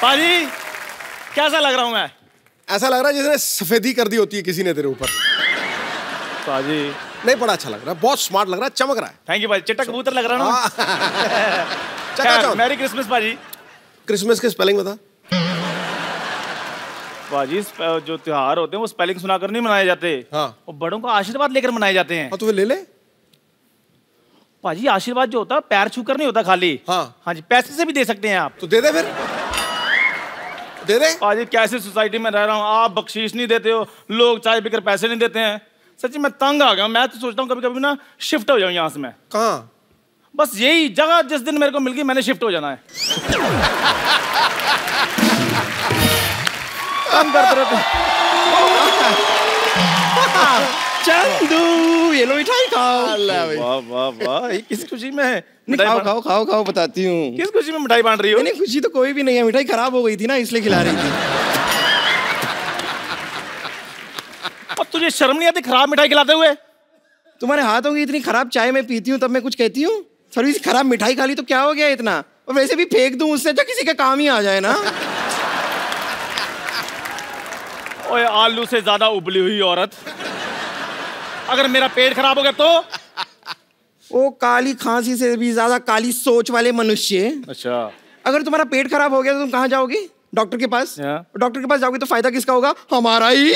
पाजी कैसा लग रहा हूँ मैं? ऐसा लग रहा है जैसे सफेदी कर दी होती है किसी ने तेरे ऊपर। पाजी नहीं, बड़ा अच्छा लग रहा है, बहुत स्मार्ट लग रहा है, चमक रहा है। थैंक यू भाई, चिट्टा कबूतर लग रहा है ना। मैरी क्रिसमस पाजी। क्रिसमस के स्पेलिंग बता। पाजी जो त्योहार होते हैं वो स्पेलिंग सुनाकर नहीं मनाए जाते। हाँ। वो बड़ों का आशीर्वाद लेकर मनाए जाते हैं। तो वे ले ले। पाजी आशीर्वाद जो होता है पैर छूकर नहीं होता खाली। हाँ हाँ जी, पैसे से भी दे सकते हैं आप। तो दे दे फिर, दे दे। पाजी कैसे सोसाइटी में रह रहा हूँ, आप बख्शीश नहीं देते हो, लोग चाय पीकर पैसे नहीं देते हैं। सच्ची मैं तंग आ गया। मैं तो सोचता हूँ कभी कभी ना शिफ्ट हो जाऊँ यहाँ से मैं। कहाँ? बस यही जगह जिस दिन मेरे को मिल गई मैंने शिफ्ट हो जाना है। काम करते रहते। चंदू ये लो मिठाई खाओ। वाह वाह वाह, किस खुशी में है? खाओ खाओ खाओ खाओ, बताती हूँ। किस खुशी में मिठाई बांट रही हो? नहीं खुशी तो कोई भी नहीं है, मिठाई खराब हो गई थी ना इसलिए खिला रही थी। अब तुझे शर्म नहीं आती खराब मिठाई खिलाते हुए? तुम्हारे हाथों की इतनी खराब चाय मैं पीती हूँ तब मैं कुछ कहती हूँ? थोड़ी सी खराब मिठाई खा ली तो क्या हो गया इतना? और वैसे भी फेंक दूं उससे तो किसी का काम ही आ जाए ना। ओए आलू से ज्यादा उबली हुई औरत, अगर मेरा पेट खराब हो गया तो? वो काली खांसी से भी ज्यादा काली सोच वाले मनुष्य। अच्छा, अगर तुम्हारा पेट खराब हो गया तो तुम कहाँ जाओगे? डॉक्टर के पास। डॉक्टर के पास जाओगे तो फायदा किसका होगा? हमारा ही।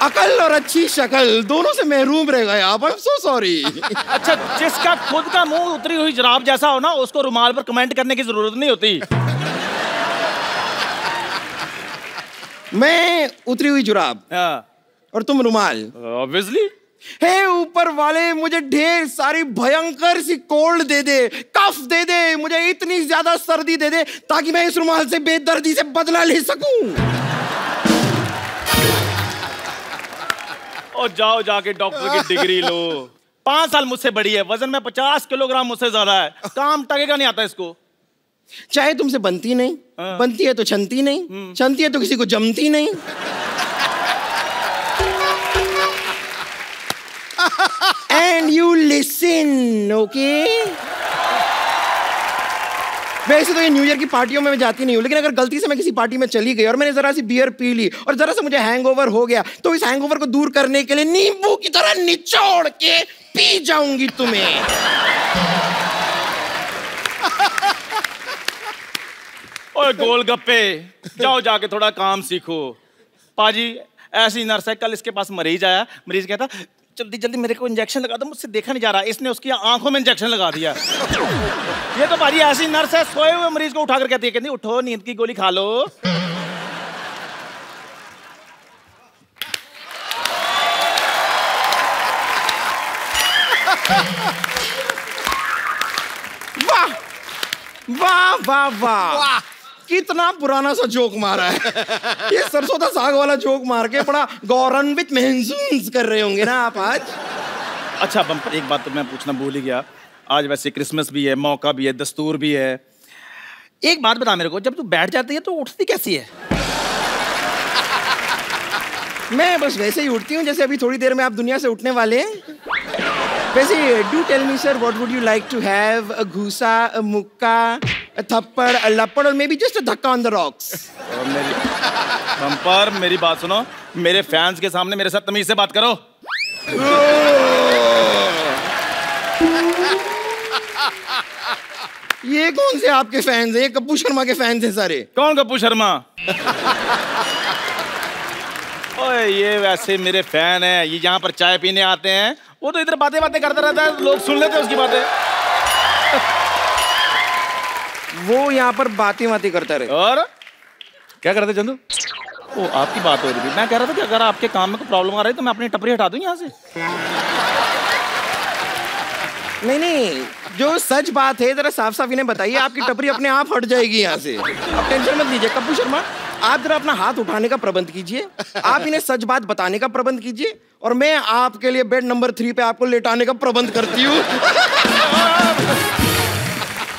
अकल और अच्छी शक्ल दोनों से महरूम रह गए आप। I am so sorry. अच्छा, जिसका खुद का मुंह उतरी हुई जराब जैसा हो ना उसको रुमाल पर कमेंट करने की जरूरत नहीं होती। मैं उतरी हुई जुराब और तुम रुमाल। ऑब्वियसली। हे ऊपर वाले, मुझे ढेर सारी भयंकर सी कोल्ड दे दे, कफ दे दे, मुझे इतनी ज्यादा सर्दी दे दे ताकि मैं इस रुमाल से बेदर्दी से बदला ले सकूं। और जाओ जाके डॉक्टर की डिग्री लो। 5 साल मुझसे बड़ी है, वजन में 50 किलोग्राम मुझसे ज्यादा है, काम टकेगा नहीं आता इसको। चाहे तुमसे बनती नहीं, बनती है तो छनती नहीं, छनती है तो किसी को जमती नहीं। And you listen, okay? वैसे तो ये न्यू ईयर की पार्टियों में मैं जाती नहीं हूँ, लेकिन अगर गलती से मैं किसी पार्टी में चली गई और मैंने जरा सी बियर पी ली और जरा सा मुझे हैंगओवर हो गया तो इस हैंगओवर को दूर करने के लिए नींबू की तरह निचोड़ के पी जाऊंगी तुम्हें। ओए गोलगप्पे, जाओ जाके थोड़ा काम सीखो। पाजी ऐसी नर्स है, कल इसके पास मरीज आया, मरीज कहता जल्दी जल्दी मेरे को इंजेक्शन लगा दो, मुझसे देखा नहीं जा रहा। इसने उसकी आंखों में इंजेक्शन लगा दिया। ये तो भाई ऐसी नर्स है, सोए हुए मरीज को उठाकर कहती है, कहती उठो नींद की गोली खा लो। वाह वाह वाह वाह, कितना पुराना सा जोक मारा है। ये सरसों का साग वाला जोक मार के बड़ा गौरवान्वित महसूस कर रहे होंगे ना आप आज। अच्छा बम्पर, एक बात तो मैं पूछना भूल ही गया। आज वैसे क्रिसमस भी है, मौका भी है, दस्तूर भी है। एक बात बता मेरे को, जब तू बैठ जाती है तो उठती कैसी है? मैं बस वैसे ही उठती हूँ जैसे अभी थोड़ी देर में आप दुनिया से उठने वाले हैं। वैसे do tell me sir, what would you like to have? A घूसा, अ मुक्का, अ थप्पड़, अ लपड़, और मे बी जस्ट अ धक्का ऑन द रॉक्स। बम्पर मेरी बात सुनो, मेरे फैंस के सामने मेरे साथ तमीज से बात करो। ये कौन से आपके फैंस हैं? ये कप्पू शर्मा के फैंस हैं सारे। कौन कप्पू शर्मा? ओए ये वैसे मेरे फैन है, ये यहाँ पर चाय पीने आते हैं, वो तो इधर बातें बातें करता रहता है, लोग सुन लेते हैं उसकी बातें। वो यहाँ पर बातें बातें करता रहे। और क्या करते चंदू? ओ आपकी बात हो रही थी, मैं कह रहा था कि अगर आपके काम में कोई प्रॉब्लम आ रही है तो मैं अपनी टपरी हटा दूं यहाँ से। नहीं नहीं, जो सच बात है जरा साफ साफ इन्हें बताइए, आपकी टपरी अपने आप हट जाएगी यहाँ से। आप टेंशन मत लीजिए कप्पू शर्मा, आप जरा अपना हाथ उठाने का प्रबंध कीजिए, आप इन्हें सच बात बताने का प्रबंध कीजिए और मैं आपके लिए बेड नंबर 3 पे आपको लेटाने का प्रबंध करती हूँ।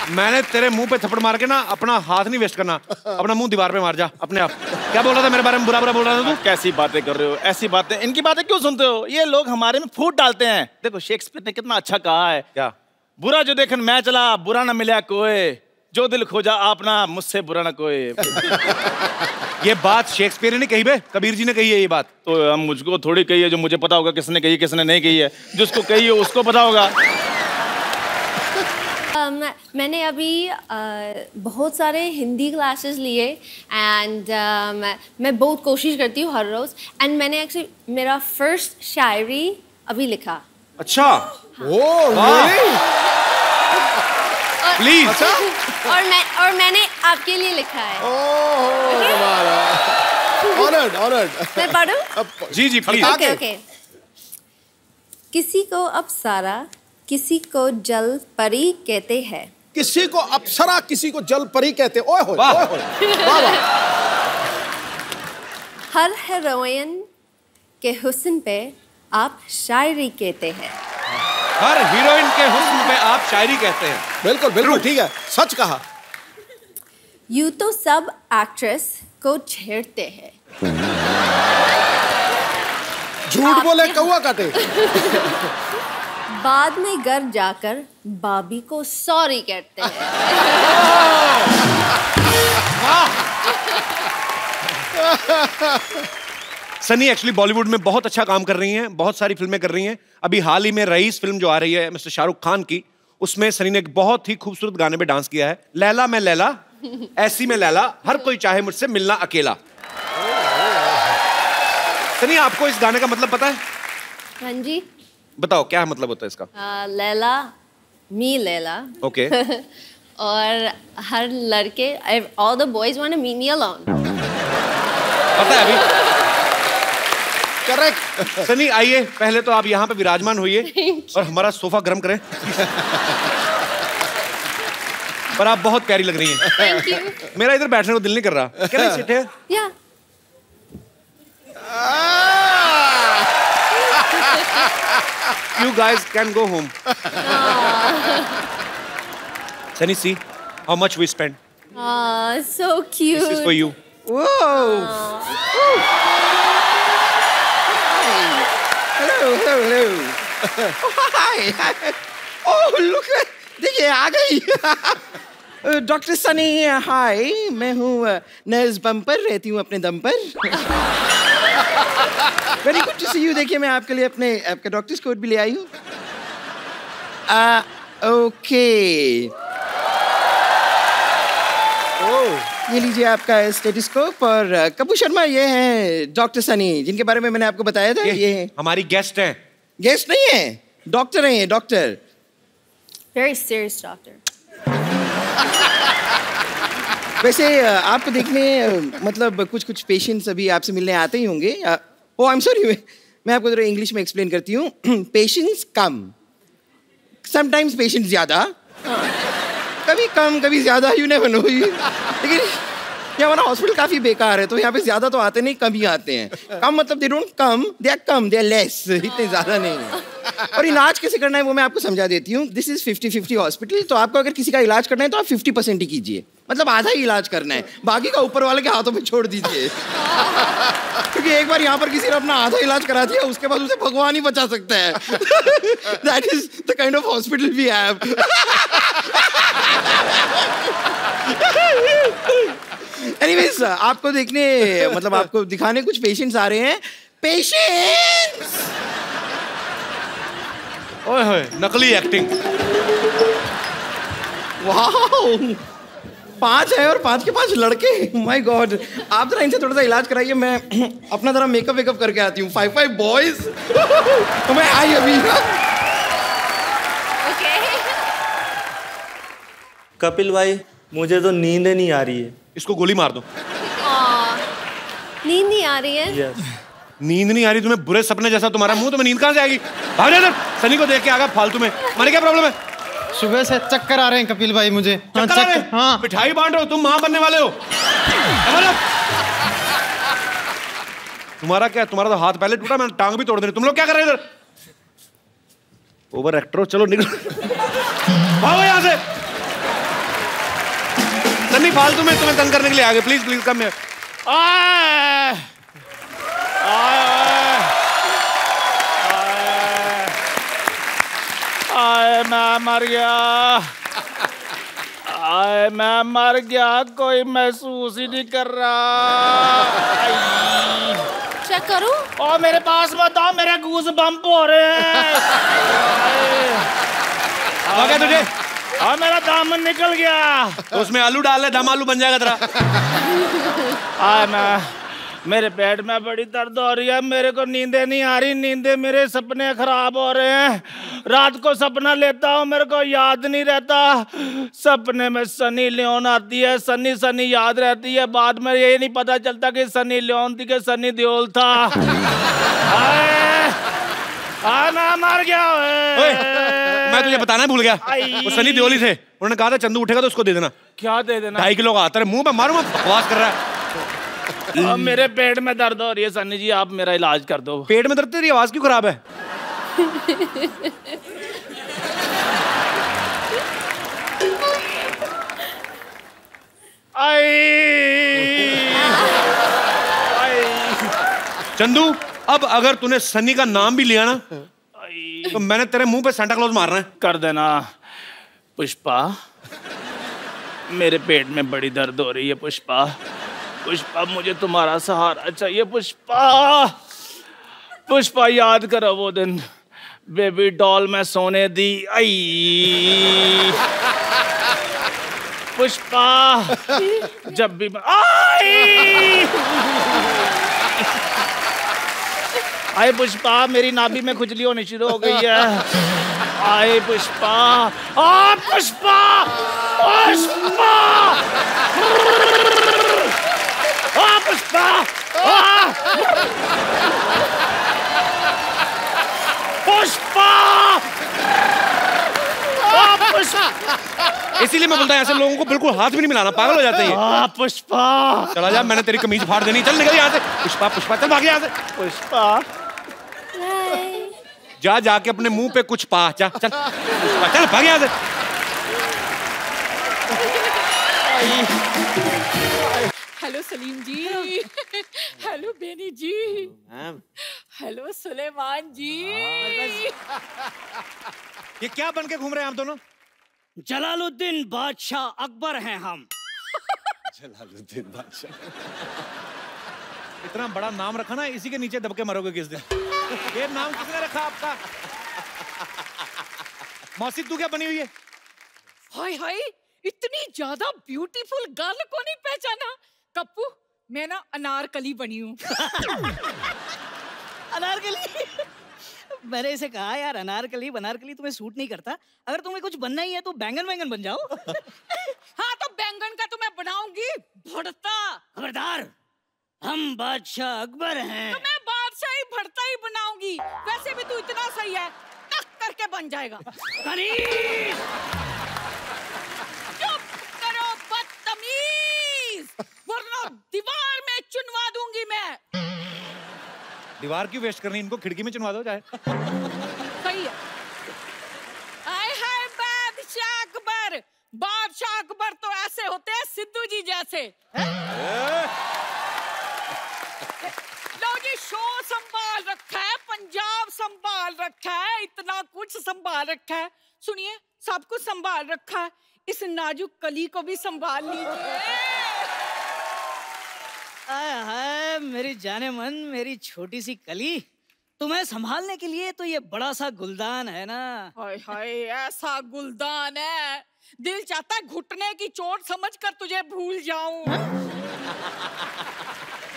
मैंने तेरे मुंह पे थप्पड़ मार के ना अपना हाथ नहीं वेस्ट करना, अपना मुंह दीवार पे मार जा अपने आप। क्या बोल रहा था मेरे बारे में? बुरा बुरा बोल रहा था तू? कैसी बातें कर रहे हो? ऐसी बातें, इनकी बातें क्यों सुनते हो? ये लोग हमारे में फूट डालते हैं। देखो शेक्सपियर ने कितना अच्छा कहा है। क्या? बुरा जो देखन मैं चला, बुरा ना मिला कोई, जो दिल खोजा आपना, मुझसे बुरा ना कोई। ये बात शेक्सपियर ने कही बे, कबीर जी ने कही है ये बात। तो हम मुझको थोड़ी कही है, जो मुझे पता होगा किसने कही किसने नहीं कही है, जिसको कही है उसको पता होगा। मैंने अभी बहुत सारे हिंदी क्लासेस लिए एंड मैं बहुत कोशिश करती हूँ हर रोज़ एंड मैंने एक्चुअली मेरा फर्स्ट शायरी अभी लिखा। अच्छा। प्लीज। और मैंने आपके लिए लिखा है। मैं पढ़ूं? जी जी प्लीज। ओके। किसी को अप्सरा, किसी को जल परी कहते हैं। किसी को अप्सरा, किसी को जल परी कहते। ओए होए, ओए होए, वाह वाह। हर हीरोइन के हुस्न पे आप शायरी कहते हैं। हर हीरोइन के हुस्न पे आप शायरी कहते हैं। बिल्कुल बिल्कुल ठीक है, सच कहा। यूं तो सब एक्ट्रेस को छेड़ते हैं। झूठ बोले कौवा काटे। बाद में घर जाकर बाबी को सॉरी कहते हैं। सनी एक्चुअली बॉलीवुड में बहुत अच्छा काम कर रही हैं, बहुत सारी फिल्में कर रही हैं। अभी हाल ही में रईस फिल्म जो आ रही है मिस्टर शाहरुख खान की, उसमें सनी ने एक बहुत ही खूबसूरत गाने पे डांस किया है। लैला मैं लैला, ऐसी में लैला, हर कोई चाहे मुझसे मिलना अकेला। सनी आपको इस गाने का मतलब पता है? हाँ जी। बताओ क्या मतलब होता है इसका? लैला मी लैला। ओके। और हर लड़के, all the boys want to meet me alone। पता है अभी? करेक्ट। सनी आइए, पहले तो आप यहाँ पे विराजमान होइए और हमारा सोफा गर्म करें। पर आप बहुत प्यारी लग रही हैं। Thank you। मेरा इधर बैठने को दिल नहीं कर रहा। Can I sit here? Yeah। You guys can go home. Sunny, see how much we spent. So cute। This is for you. Whoa! Hello. Oh, hi. Oh, look at, देखिए आ गई। डॉक्टर सनी, हाय, मैं हूँ नर्स बम्पर, रहती हूँ अपने दम पर। Very good to see you. देखिए मैं आपके लिए आपका डॉक्टर्स कोट भी ले आई हूँ। ओके, ये लीजिए आपका स्टेथोस्कोप। और कपूर शर्मा, ये हैं डॉक्टर सनी, जिनके बारे में मैंने आपको बताया था। ये हैं हमारी गेस्ट हैं। गेस्ट नहीं है, डॉक्टर हैं ये, डॉक्टर। Very serious doctor। वैसे आपको देखने मतलब कुछ पेशेंट्स अभी आपसे मिलने आते ही होंगे। ओह आई एम सॉरी, मैं आपको जरा इंग्लिश में एक्सप्लेन करती हूँ। पेशेंट्स कम, समटाइम्स पेशेंट्स ज़्यादा, कभी कम कभी ज़्यादा, यू नेवर नो। लेकिन ये हमारा हॉस्पिटल काफ़ी बेकार है, तो यहाँ पे ज़्यादा तो आते नहीं, कम ही आते हैं। कम मतलब they don't come, they are कम, दे आर लेस, इतने ज़्यादा नहीं है। और इलाज कैसे करना है वो मैं आपको समझा देती हूँ। This is 50-50 hospital. तो आपको अगर किसी का इलाज करना है तो आप 50% ही कीजिए, मतलब आधा ही इलाज करना है, बाकी का ऊपर वाले के हाथों में छोड़ दीजिए। क्योंकि एक बार यहाँ पर किसी ने अपना आधा इलाज करा दिया, उसके बाद उसे भगवान ही बचा सकता है। That is the kind of hospital we have. Anyways, आपको देखने मतलब आपको दिखाने कुछ पेशेंट्स आ रहे हैं। पेशेंट्स, ओए होए, नकली एक्टिंग। वाओ, 5 है और 5 के 5 लड़के। माय गॉड, आप जरा इनसे थोड़ा सा इलाज कराइए, मैं अपना जरा मेकअप वेकअप करके आती हूँ। 5 बॉयज। तो मैं आई अभी। कपिल भाई, मुझे तो नींद नहीं आ रही है। इसको गोली मार दो। नींद नहीं आ रही है? यस। नींद नहीं आ रही तुम्हें? बुरे सपने जैसा तुम्हारा मुंह, तुम्हें नींद कहाँ से आएगी? भाग जा इधर। सनी को देख के आगा फालतू में। माने क्या प्रॉब्लम है? सुबह से चक्कर आ रहे हैं कपिल भाई मुझे। हाँ। मिठाई बांट रहे हो तुम, माँ बनने वाले हो। तुम्हारा क्या, तुम्हारा तो हाथ पहले टूटा, मैंने टांग भी तोड़ दी। तुम लोग क्या कर रहे हो इधर? ओवर एक्टर हो, चलो निकलो, भागो यहाँ से। सनी फालतू में तुम्हें तंग करने के लिए आगे, प्लीज प्लीज कम हियर। आए मैं मर गया, आए मैं मर गया, कोई महसूस ही नहीं कर रहा। चेक करूं? और मेरे पास मत आओ, मेरे गूज बम्प हो रहे हैं। आ गया तुझे? हाँ मेरा दामन निकल गया। तो उसमें आलू डाल ले, दम आलू बन जाएगा तेरा। आए मैं, मेरे पेट में बड़ी दर्द हो रही है, मेरे को नींदे नहीं आ रही, नींदे मेरे सपने खराब हो रहे हैं। रात को सपना लेता हूँ, मेरे को याद नहीं रहता। सपने में सनी लियोन आती है, सनी सनी याद रहती है, बाद में ये नहीं पता चलता कि सनी लियोन थी कि सनी देओल था। मैं मर गया। मैं तुझे बताना भूल गया, वो सनी देओल ही थे। उन्होंने कहा था चंदू उठेगा तो उसको दे देना। क्या दे देना? 2.5 किलो का आता है, मुंह पे मारूंगा, बकवास कर रहा है। अब मेरे पेट में दर्द हो रही है सन्नी जी, आप मेरा इलाज कर दो। पेट में दर्द, तेरी आवाज क्यों खराब है? चंदू, अब अगर तूने सन्नी का नाम भी लिया ना तो मैंने तेरे मुंह पे सांता क्लॉज मारना है। कर देना। पुष्पा, मेरे पेट में बड़ी दर्द हो रही है पुष्पा। पुष्पा मुझे तुम्हारा सहारा चाहिए पुष्पा। पुष्पा याद करो वो दिन बेबी डॉल में सोने दी। आई पुष्पा, जब भी आई आए पुष्पा, मेरी नाभि में खुजली होनी शुरू हो गई है। आए पुष्पा, आ पुष्पा, पुष्पा, आ पुष्पा, पुष्पा, पुष्पा। इसीलिए मैं बोलता हूँ ऐसे लोगों को बिल्कुल हाथ भी नहीं मिलाना, पागल हो जाते हैं। पुष्पा, चला जा, मैंने तेरी कमीज फाड़ देनी, चल निकल यहाँ से। पुष्पा, पुष्पा, चल भाग यहाँ से। पुष्पा, जा जाके अपने मुंह पे कुछ पा, जा चल। पुष्पा, चल भाग यहाँ से। हेलो सलीम जी, हेलो बेनी जी, हेलो सुलेमान जी। ये क्या बन के घूम रहे हैं आप दोनों? जलालुद्दीन बादशाह अकबर हैं हम। जलालुद्दीन बादशाह, इतना बड़ा नाम रखा ना, इसी के नीचे दबके मरोगे किस दिन। ये नाम किसने रखा आपका? मौसी तू क्या बनी हुई है? हाय हाय, इतनी ज्यादा ब्यूटीफुल गर्ल को नहीं पहचाना? कप्पू, मैं ना अनारकली बनी हूँ। अनारकली? मैंने इसे कहा यार, अनारकली बनारकली तुम्हें सूट नहीं करता। अगर तुम्हें कुछ बनना ही है तो बैंगन वैंगन बन जाओ। हाँ तो बैंगन का तो मैं बनाऊंगी भरता। खबरदार, हम बादशाह अकबर हैं। तो मैं बादशाही भरता ही बनाऊंगी। वैसे भी तू इतना सही है, टक करके बन जाएगा। चुप करो बदतमीज, वरना दीवार में चुनवा दूंगी मैं। दीवार क्यों वेस्ट करनी, इनको खिड़की में चुनवा दो चाहे। सही है। आय हाय बादशाह अकबर, बादशाह अकबर तो ऐसे होते हैं सिद्धू जी जैसे। लो जी, शो संभाल रखा है, पंजाब संभाल रखा है, इतना कुछ संभाल रखा है। सुनिए, सब कुछ संभाल रखा है, इस नाजुक कली को भी संभाल लीजिए। आय हाय मेरी जाने मन, मेरी छोटी सी कली, तुम्हें संभालने के लिए तो ये बड़ा सा गुलदान है ना। हाय हाय, ऐसा गुलदान है, दिल चाहता है घुटने की चोट समझकर तुझे भूल जाऊं।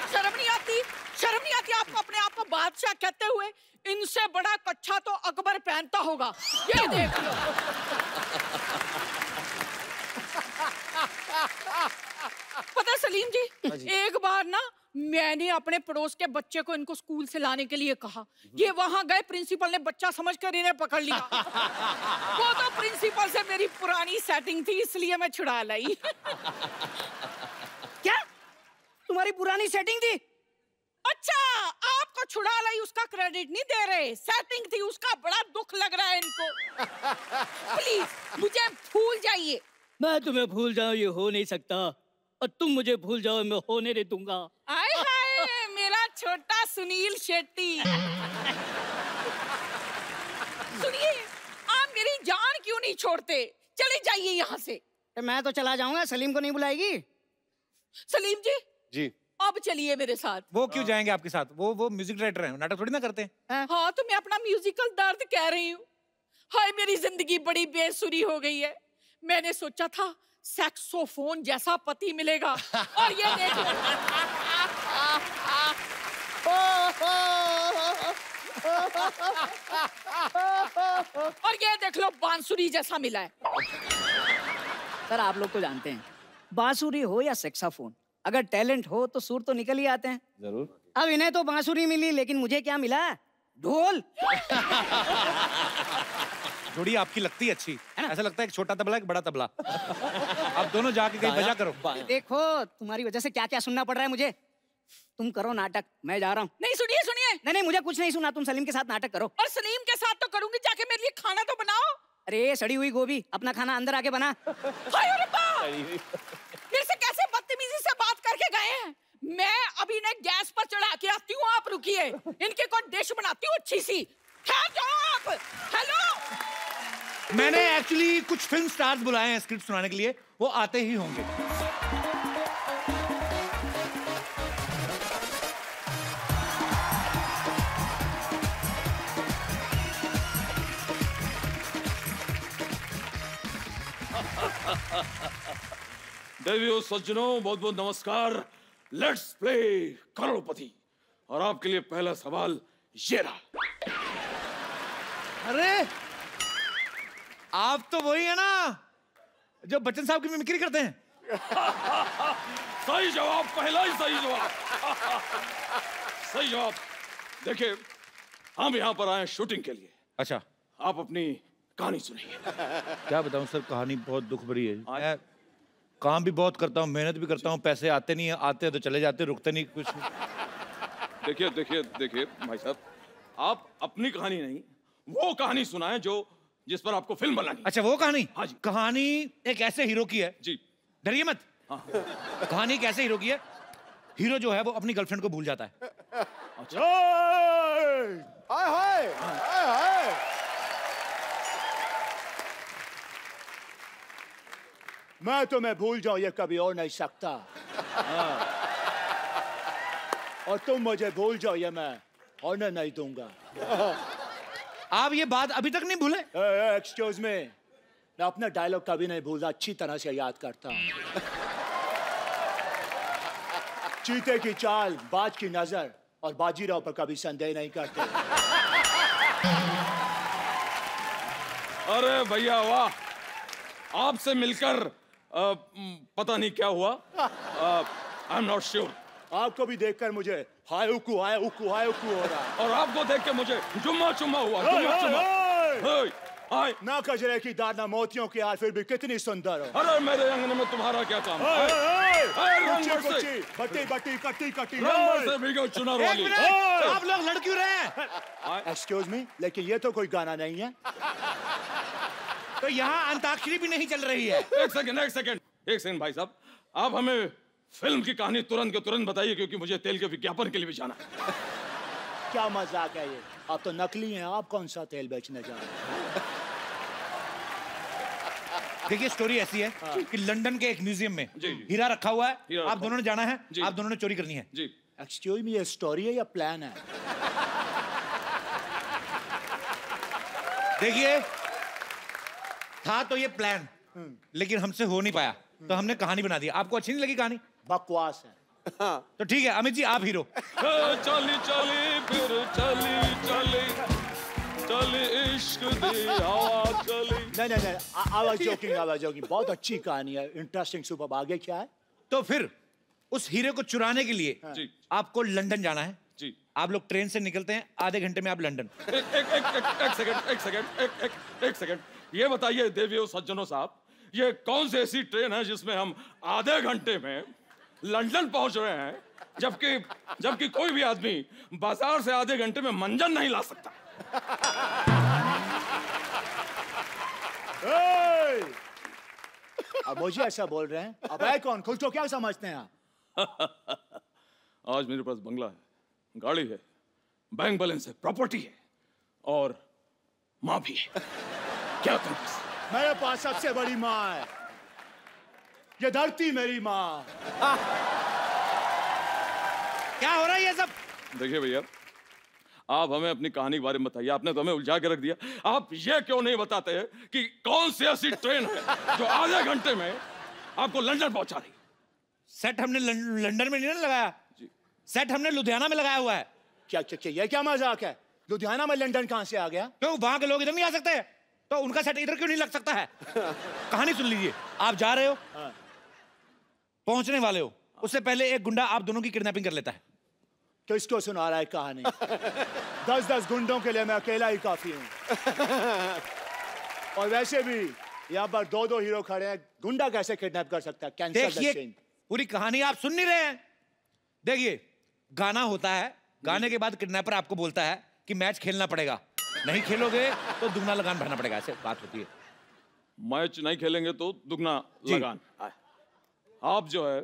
शर्म नहीं आती, शर्म नहीं आती आपको अपने आप को बादशाह कहते हुए? इनसे बड़ा कच्छा तो अकबर पहनता होगा, ये देख लो। पता सलीम जी, एक बार ना मैंने अपने पड़ोस के बच्चे को इनको स्कूल से लाने के लिए कहा। ये वहां गए, प्रिंसिपल ने बच्चा समझकर इन्हें पकड़ लिया। वो तो प्रिंसिपल से मेरी पुरानी सेटिंग थी, इसलिए मैं छुड़ा लाई। क्या तुम्हारी पुरानी सेटिंग थी? अच्छा, आपको छुड़ा लाई उसका क्रेडिट नहीं दे रहे, सेटिंग थी उसका बड़ा दुख लग रहा है इनको। प्लीज मुझे भूल जाइए। मैं तुम्हें भूल जाऊं ये हो नहीं सकता, और तुम मुझे भूल जाओ मैं होने नहीं दूंगा। आय हाय मेरा छोटा सुनील शेट्टी। सुनिए, आप मेरी छोड़ते। चले जाइए यहाँ से। मैं तो चला जाऊंगा, सलीम को नहीं बुलाएगी? सलीम जी जी अब चलिए मेरे साथ। वो क्यों जाएंगे आपके साथ? वो म्यूजिक डायरेक्टर हैं, नाटक थोड़ी ना करते हैं। हाँ तो मैं अपना म्यूजिकल दर्द कह रही हूँ। हाय मेरी जिंदगी बड़ी बेसुरी हो गई है। मैंने सोचा था सैक्सोफोन जैसा पति मिलेगा और ये देख लो। और ये देख लो बांसुरी जैसा मिला है। सर आप लोग तो जानते हैं, बांसुरी हो या सेक्साफोन, अगर टैलेंट हो तो सुर तो निकल ही आते हैं। जरूर। अब इन्हें तो बांसुरी मिली, लेकिन मुझे क्या मिला? ढोल। जोड़ी आपकी लगती है अच्छी, ऐसा लगता है एक छोटा तबला एक बड़ा तबला। आप दोनों जाके कहीं बजा करो। देखो तुम्हारी वजह से क्या क्या सुनना पड़ रहा है मुझे। तुम करो नाटक, मैं जा रहा हूँ। नहीं सुनिए सुनिए। नहीं मुझे कुछ नहीं सुना, तुम सलीम के साथ नाटक करो। और सलीम के साथ तो करूंगी, जाके मेरे लिए खाना तो बनाओ। अरे सड़ी हुई गोभी, अपना खाना अंदर आके बना। हाय रब्बा! मेरे से कैसे बदतमीजी से बात करके गए हैं। मैं अभी इन्हें गैस पर चढ़ा के आती हूँ, आप रुकिए। इनके को डिश बनाती हूँ अच्छी सी। ठहर जाओ आप। हेलो, मैंने एक्चुअली कुछ फिल्म स्टार्स बुलाए हैं स्क्रिप्ट सुनाने के लिए, वो आते ही होंगे। देवियों सज्जनों बहुत बहुत नमस्कार। लेट्स प्ले करोड़पति। और आपके लिए पहला सवाल ये रहा। अरे आप तो वही है ना जो बच्चन साहब की मिमिक्री करते हैं? सही जवाब, पहला ही सही जवाब। सही जवाब। देखिए हम यहाँ पर आए शूटिंग के लिए। अच्छा, आप अपनी कहानी सुनिए। क्या बताऊं सर, कहानी बहुत दुख भरी है। मैं काम भी बहुत करता हूँ, मेहनत भी करता हूँ, पैसे आते नहीं है, आते हैं तो चले जाते, रुकते नहीं कुछ। देखिए देखिए देखिए भाई साहब, आप अपनी कहानी नहीं वो कहानी सुनाएं जो जिस पर आपको फिल्म बनानी। अच्छा वो कहानी? हाँ जी। कहानी एक ऐसे हीरो की है जी, डरिए मत। हाँ। कहानी एक ऐसे हीरो की है, हीरो जो है वो अपनी गर्लफ्रेंड को भूल जाता है। अच्छा। हाय हाय हाय हाय। मैं तुम्हें भूल जाऊं ये कभी हो नहीं सकता। और तुम मुझे भूल जाओ ये मैं होने नहीं दूंगा। आप ये बात अभी तक नहीं भूले? एक्सक्यूज मी, मैं अपना डायलॉग कभी नहीं भूलता, अच्छी तरह से याद करता हूँ। चीते की चाल, बाज की नजर और बाजीराव पर कभी संदेह नहीं करते। अरे भैया वाह, आपसे मिलकर पता नहीं क्या हुआ। I am not sure. आपको भी देखकर मुझे हाय उकू हो रहा है। और आपको देख के मुझे जुम्मा चुम्मा हुआ। जुम्मा चुम्मा। हाय ना कजरे की दाना मोतियों की हार, फिर भी कितनी सुंदर हो। अरे मेरे अंगने में तुम्हारा क्या काम? बट्टी बट्टी कट्टी कट्टी से भीगो चुनार वाली। आप लोग लड़ क्यों रहे हैं? एक्सक्यूज मी, लेकिन ये तो कोई गाना नहीं है। तो यहाँ अंताक्षरी भी नहीं चल रही है। एक सेकंड भाई साहब, आप हमें फिल्म की कहानी तुरंत के तुरंत बताइए, क्योंकि मुझे तेल के विज्ञापन के लिए भी जाना है। क्या मजाक है ये? आप तो नकली हैं, आप कौन सा तेल बेचने जा रहे हैं? देखिए स्टोरी ऐसी है कि लंदन के एक म्यूजियम में हीरा रखा हुआ है। आप दोनों ने जाना है, आप दोनों ने चोरी करनी है। जी। एक्सक्यूज मी, ये स्टोरी है या प्लान है? देखिए था तो ये प्लान, लेकिन हमसे हो नहीं पाया, तो हमने कहानी बना दी। आपको अच्छी नहीं लगी कहानी? बकवास है। तो ठीक है अमित जी आप हीरो। चली चली फिर चली चली चली इश्क दी हवा चली। नहीं, आवाज जोकिंग। बहुत अच्छी कहानी है, इंटरेस्टिंग, सुपर। आगे क्या है? तो फिर उस हीरे को चुराने के लिए आपको लंदन जाना है। जी। आप लोग ट्रेन से निकलते हैं, आधे घंटे में आप लंदन। एक सेकंड, ये बताइए देवियों सज्जनों साहब, ये कौन सी ऐसी ट्रेन है जिसमें हम आधे घंटे में लंदन पहुंच रहे हैं, जबकि कोई भी आदमी बाजार से आधे घंटे में मंजन नहीं ला सकता? अब मुझे ऐसा बोल रहे हैं, अब है कौन? खुद को क्या समझते हैं आप? आज मेरे पास बंगला है, गाड़ी है, बैंक बैलेंस है, प्रॉपर्टी है और माँ भी है। क्या करूं? मेरे पास सबसे बड़ी माँ है, ये धरती मेरी माँ। क्या हो रहा है ये सब? देखिए भैया, आप हमें अपनी कहानी के बारे में बताइए। आपने तो हमें उलझा के रख दिया। आप ये क्यों नहीं बताते कि कौन सी ऐसी ट्रेन है जो आधे घंटे में आपको लंदन पहुंचा रही? सेट हमने लंदन में नहीं ना लगाया, सेट हमने लुधियाना में लगाया हुआ है। क्या ये क्या मजाक है? लुधियाना में लंदन कहां से आ गया? क्यों वहां के लोग इधर नहीं आ सकते? तो उनका सेट इधर क्यों नहीं लग सकता है? कहानी सुन लीजिए। आप जा रहे हो, पहुंचने वाले हो, उससे पहले एक गुंडा आप दोनों की किडनैपिंग कर लेता है। तो इसको सुना रहा है कहानी? 10-10 गुंडों के लिए मैं अकेला ही काफी हूँ। और वैसे भी यहाँ पर 2-2 हीरो खड़े हैं, गुंडा कैसे किडनैप कर सकता है? कैंसल द देखिए, सीन। पूरी कहानी आप सुन नहीं रहे हैं। देखिए, गाना होता है, गाने के बाद किडनैपर आपको बोलता है कि मैच खेलना पड़ेगा, नहीं खेलोगे तो दुगना लगान भरना पड़ेगा। ऐसे बात होती है। मैच नहीं खेलेंगे तो दुगना लगान। आप जो है,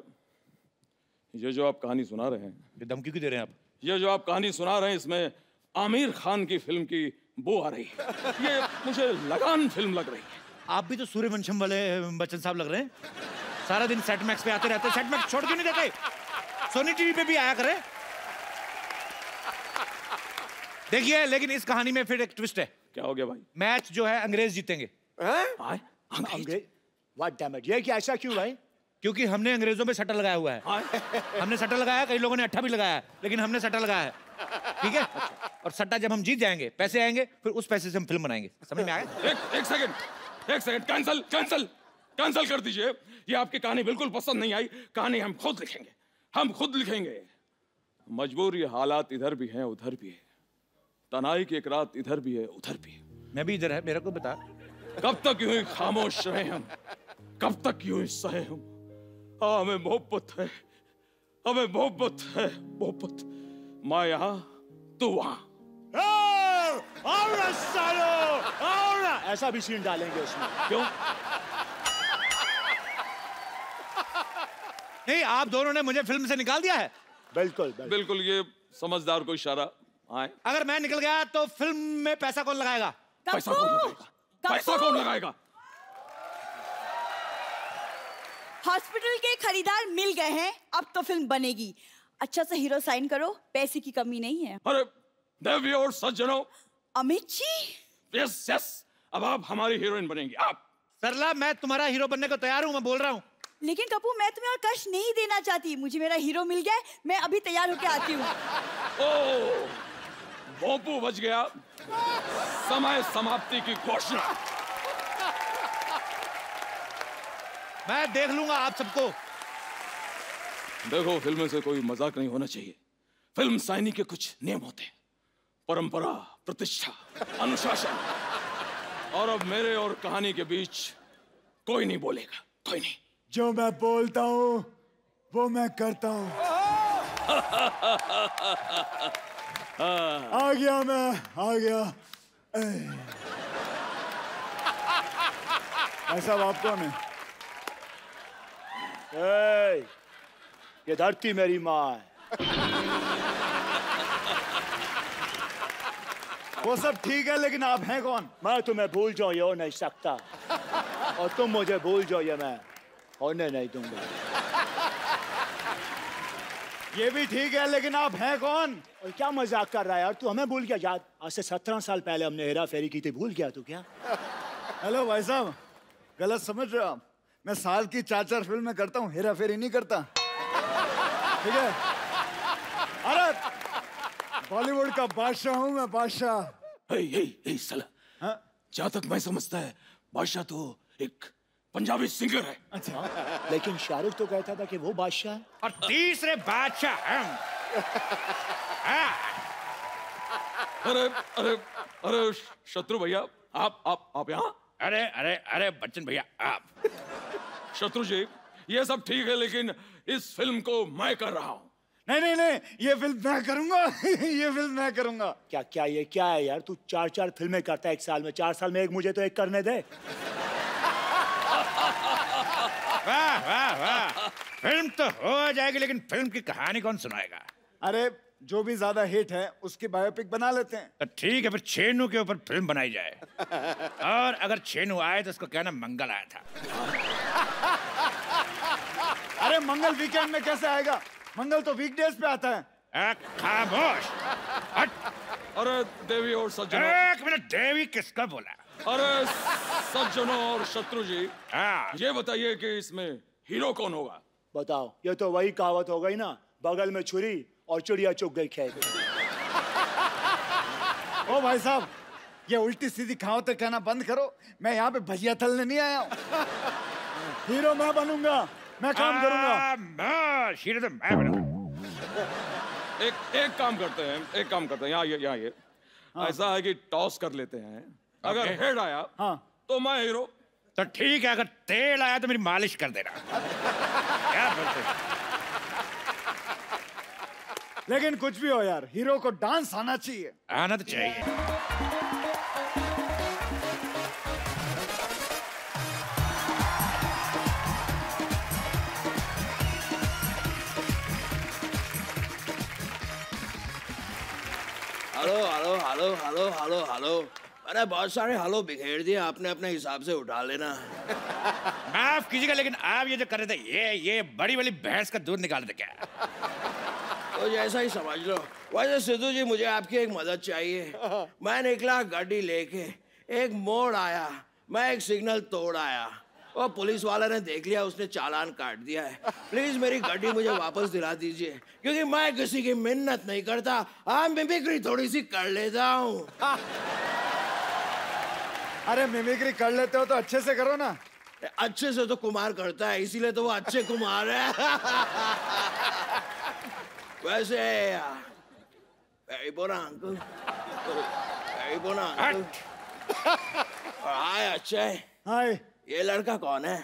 ये जो आप कहानी सुना रहे हैं, ये धमकी क्यों दे रहे हैं आप? ये जो आप कहानी सुना रहे हैं, इसमें आमिर खान की फिल्म की बू आ रही है। ये मुझे लगान फिल्म लग रही है। आप भी तो सूर्यवंशम वाले बच्चन साहब लग रहे हैं। सारा दिन सेट मैक्स पे आते रहते। सेट मैक्स छोड़ क्यों नहीं देते? सोनी टीवी पे भी आया करे। देखिए, लेकिन इस कहानी में फिर एक ट्विस्ट है। क्या हो गया भाई? मैच जो है अंग्रेज जीतेंगे। अंग्रेज? व्हाट डैम इट, ये क्या, ऐसा क्यों भाई? क्योंकि हमने अंग्रेजों पे सट्टा लगाया हुआ है। हमने सट्टा लगाया, कई लोगों ने अट्ठा भी लगाया है, लेकिन हमने सट्टा लगाया है। ठीक है? और सट्टा जब हम जीत जाएंगे, पैसे आएंगे, फिर उस पैसे से हम फिल्म बनाएंगे। समझ में आ गया? एक सेकंड, कैंसल कर दीजिए। ये आपकी कहानी बिल्कुल पसंद नहीं आई। कहानी हम खुद लिखेंगे। मजबूरी हालात इधर भी हैं उधर भी है, तनाई की एक रात इधर भी है उधर भी है। मैं भी इधर है, मेरे को बता। कब तक यूं ही खामोश रहे हम, कब तक यूं ही सहे हम? हमें मोहब्बत है, हमें मोहब्बत है, मोहब्बत। मैं यहाँ, तू वहाँ। ऐसा भी सीन डालेंगे उसमें। क्यों? नहीं, आप दोनों ने मुझे फिल्म से निकाल दिया है। बिल्कुल, ये समझदार को इशारा आए। अगर मैं निकल गया तो फिल्म में पैसा कौन लगाएगा? पैसा कौन लगाएगा? हॉस्पिटल के खरीदार मिल गए हैं, अब तो फिल्म बनेगी। अच्छा सा हीरो साइन करो, पैसे की कमी नहीं है। अरे देवी और सज्जनों, अमित जी। यस, अब आप हमारी हीरोइन बनेंगी। आप। सरला, मैं तुम्हारा हीरो बनने को तैयार हूँ, मैं बोल रहा हूँ। लेकिन कपूर, मैं तुम्हें और कष्ट नहीं देना चाहती। मुझे मेरा हीरो मिल गया है, मैं अभी तैयार होके आती हूँ। ओह, भोंपू बच गया। समय समाप्ति की घोषणा। मैं देख लूंगा आप सबको। देखो, फिल्म से कोई मजाक नहीं होना चाहिए। फिल्म साइनी के कुछ नियम होते हैं, परंपरा, प्रतिष्ठा, अनुशासन। और अब मेरे और कहानी के बीच कोई नहीं बोलेगा, कोई नहीं। जो मैं बोलता हूँ वो मैं करता हूँ। आ गया। ऐसा आपको हमें, ये धरती मेरी माँ है। वो सब ठीक है, लेकिन आप हैं कौन? मैं तुम्हें भूल जाऊं ये हो नहीं सकता, और तुम मुझे भूल जाओ ये मैं होने नहीं दूंगा। ये भी ठीक है, लेकिन आप हैं कौन? और क्या मजाक कर रहा है यार तू? हमें भूल गया याद? आज से 17 साल पहले हमने हेरा फेरी की थी, भूल गया तू क्या? हेलो भाई साहब, गलत समझ रहे हो आप। मैं साल की 4-4 फिल्में करता हूँ, हेरा फेरी नहीं करता। ठीक है? अरे बॉलीवुड का बादशाह हूँ मैं, बादशाह। साला, जहाँ तक मैं समझता है, बादशाह तो एक पंजाबी सिंगर है। अच्छा, लेकिन शाहरुख तो कहता था कि वो बादशाह है। और तीसरे बादशाह हम। अरे शत्रु भैया, आप यहाँ? अरे बच्चन भैया, आप। शत्रु जी, ये सब ठीक है, लेकिन इस फिल्म को मैं कर रहा हूँ। नहीं, ये फिल्म मैं करूंगा। ये फिल्म मैं करूंगा। क्या ये क्या है यार? तू 4-4 फिल्में करता है एक साल में, 4 साल में एक मुझे तो एक करने दे। वाह। फिल्म तो हो जाएगी, लेकिन फिल्म की कहानी कौन सुनाएगा? अरे जो भी ज्यादा हिट है उसकी बायोपिक बना लेते हैं। तो ठीक है, फिर छेनू के ऊपर फिल्म बनाई जाए। और अगर छेनू आए तो उसको कहना मंगल आया था। अरे मंगल वीकेंड में कैसे आएगा? मंगल तो वीकडेज पे आता है। खामोश। अरे देवी और सज्जनों। एक मिनट, देवी किसका बोला? अरे सज्जनों और शत्रु जी, ये बताइए कि इसमें हीरो कौन होगा? बताओ, ये तो वही कहावत हो गई ना, बगल में छुरी और चिड़िया चुग गई खेत। ओ भाई साहब, ये उल्टी सीधी कहावतें कहना बंद करो। मैं यहाँ पे भजिया तलने नहीं आया हूँ। हीरो मैं बनूंगा, मैं काम करूंगा। हीरो तो मैं बनूंगा। एक काम करते हैं, यहाँ ये ऐसा है कि टॉस कर लेते हैं। अगर हेड आया तो मैं हीरो। तो ठीक है, अगर तेल आया तो मेरी मालिश कर देना। क्या बोलते हैं? लेकिन कुछ भी हो यार, हीरो को डांस आना चाहिए। आना तो चाहिए। Hello hello hello hello hello hello. अरे बहुत सारे हेलो बिखेर दिए आपने, अपने हिसाब से उठा लेना। माफ कीजिएगा, लेकिन आप ये जो कर रहे थे, ये बड़ी वाली भैंस का दूध निकाल रहे थे क्या? तो जैसा ही समझ लो। वैसे सिद्धू जी, मुझे आपकी एक मदद चाहिए। मैं निकला गाड़ी लेके, एक मोड़ आया, मैं एक सिग्नल तोड़ आया, वो पुलिस वाले ने देख लिया, उसने चालान काट दिया है। प्लीज मेरी गाड़ी मुझे वापस दिला दीजिए, क्योंकि मैं किसी की मिन्नत नहीं करता, हाँ मिमिक्री थोड़ी सी कर लेता हूँ। अरे मिमिक्री कर लेते हो तो अच्छे से करो ना। अच्छे से तो कुमार करता है, इसीलिए तो वो अच्छे कुमार है। वैसे very bona uncle, very bona uncle। हाय अक्षय। हाय। ये लड़का कौन है?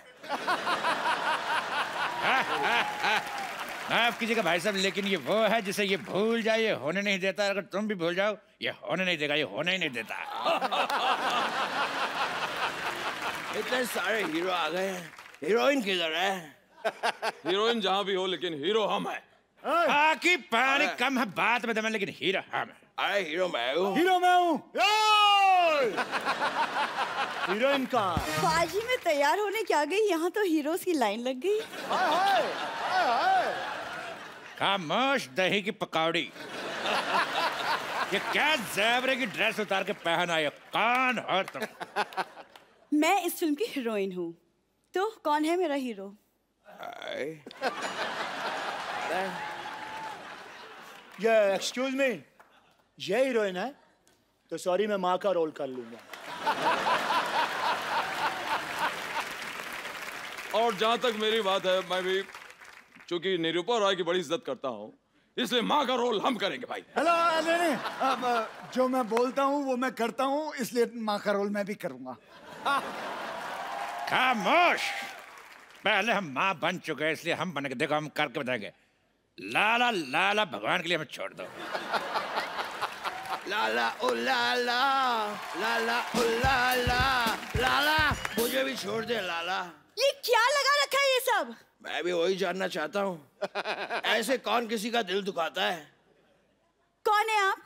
माफ कीजिएगा भाई साहब, लेकिन ये वो है जिसे ये भूल जाए ये होने नहीं देता। अगर तुम भी भूल जाओ ये होने नहीं देगा, ये होने ही नहीं देता। इतने सारे हीरो आ गए हैं, हीरोइन किधर है? हीरोइन जहाँ भी हो, लेकिन हीरो हम हैं। बाकी पानी कम है बात में दम है, लेकिन हीरो हम हैं। अरे हीरो मैं हूँ। हीरो मैं हूँ। हीरोइन का बाजी में तैयार होने क्या गई, यहाँ तो हीरोज की लाइन लग गई। खामोश दही की पकौड़ी। ये क्या ज़ेबरे की ड्रेस उतार के पहन आए, कौन हो तुम? मैं इस फिल्म की हीरोइन हूँ, तो कौन है मेरा हीरो? ये एक्सक्यूज मी, ये हीरोइन है? तो सॉरी, मैं माँ का रोल कर लूंगा। और जहां तक मेरी बात है, मैं भी चूंकि निरूपा रॉय की बड़ी इज्जत करता हूँ, इसलिए माँ का रोल हम करेंगे भाई। हेलो, नहीं, जो मैं बोलता हूँ वो मैं करता हूँ, इसलिए माँ का रोल मैं भी करूंगा। खामोश, पहले हम माँ बन चुके हैं, इसलिए हम बनेंगे। देखो हम करके बताएंगे। लाला लाला भगवान के लिए हमें छोड़ दो। लाला ओ लाला, लाला ओ लाला, लाला मुझे भी छोड़ दे लाला। ये क्या लगा रखा है ये सब? मैं भी वही जानना चाहता हूँ, ऐसे कौन किसी का दिल दुखाता है? कौन है आप?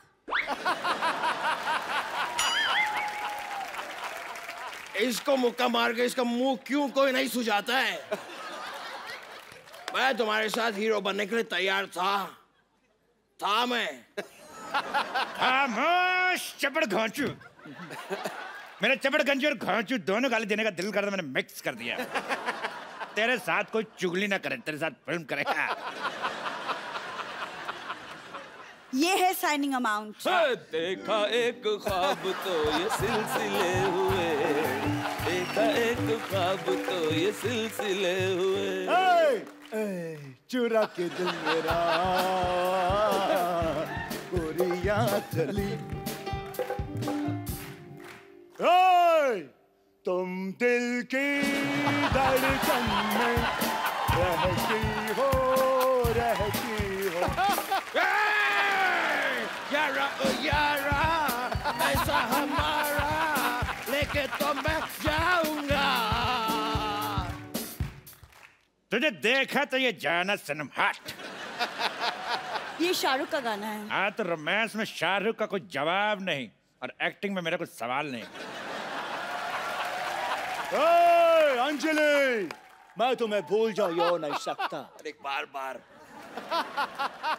इसको मुक्का मार के इसका मुंह क्यों कोई नहीं सुझाता है? मैं तुम्हारे साथ हीरो बनने के लिए तैयार था मैं। खामोश चपड़ घोंचू। मेरे चपड़ गंजी और घोंचू दोनों गाली देने का दिल करता, मैंने मिक्स कर दिया। तेरे साथ कोई चुगली ना करे, तेरे साथ फिल्म करेगा। ये है साइनिंग अमाउंट। देखा एक ख्वाब तो ये सिलसिले हुए, देखा एक ख्वाब तो ये सिलसिले हुए। चुरा के दिल मेरा गोरिया चली। तुम दिल की धड़कन में रहती हो। यारा ओ यारा, ऐसा हमारा लेके तो मैं जाऊंगा। तुझे देखा तो ये जाना सनम हट। ये शाहरुख का गाना है। हाँ तो रोमांस में शाहरुख का कोई जवाब नहीं और एक्टिंग में मेरा कुछ सवाल नहीं। अंजलि, मैं तुम्हें भूल जाऊं ये नहीं सकता। अरे बार बार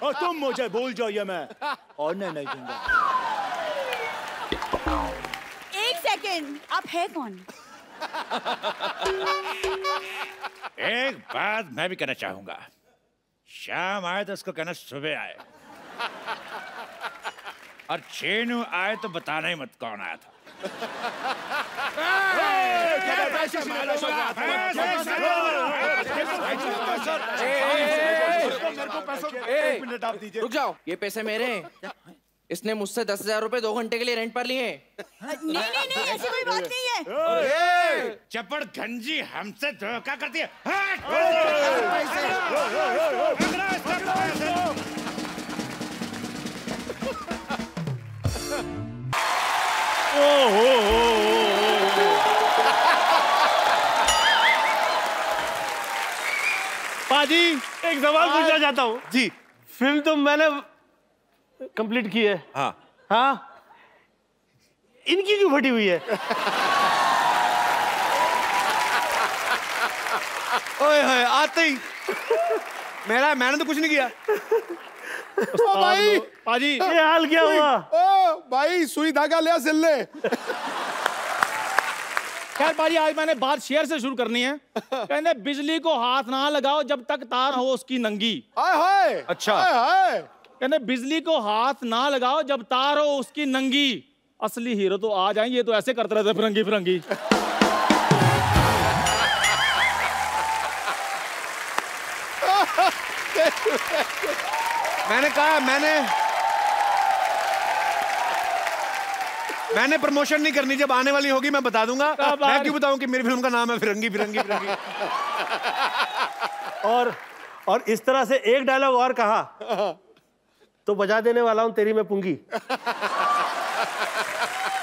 और तुम मुझे भूल जाओ ये मैं होने नहीं दूंगा। 1 सेकेंड, आप है कौन? एक बात मैं भी कहना चाहूंगा, शाम आए तो उसको कहना सुबह आए, और चेनू आए तो बताना ही मत कौन आया था। रुक जाओ, ये पैसे मेरे हैं। इसने मुझसे 10,000 रुपए 2 घंटे के लिए रेंट पर लिए। नहीं, ऐसी कोई बात नहीं है। चपड़ गंजी हमसे धोखा करती है। पाजी एक सवाल पूछना चाहता हूँ जी। फिल्म तो मैंने कंप्लीट की है। हाँ हाँ, इनकी क्यों फटी हुई है? ओए होए, आते ही मैंने तो कुछ नहीं किया। ओ भाई, पाजी ये हाल क्या हुआ? ओ भाई, सुई धागा ले सिल ले। खैर पाजी, आज मैंने बात शेयर से शुरू करनी है। कहते बिजली को हाथ ना लगाओ जब तक तार हो उसकी नंगी। हाय हाय। अच्छा। हाय हाय। कहते बिजली को हाथ ना लगाओ जब तार हो उसकी नंगी। असली हीरो तो आ जाएं, ये तो ऐसे करते रहते फिरंगी फिरंगी। मैंने कहा मैंने प्रमोशन नहीं करनी, जब आने वाली होगी मैं बता दूंगा। मैं क्यों बताऊं कि मेरी फिल्म का नाम है फिरंगी फिरंगी फिरंगी। और इस तरह से एक डायलॉग और कहा तो बजा देने वाला हूं तेरी मैं पुंगी।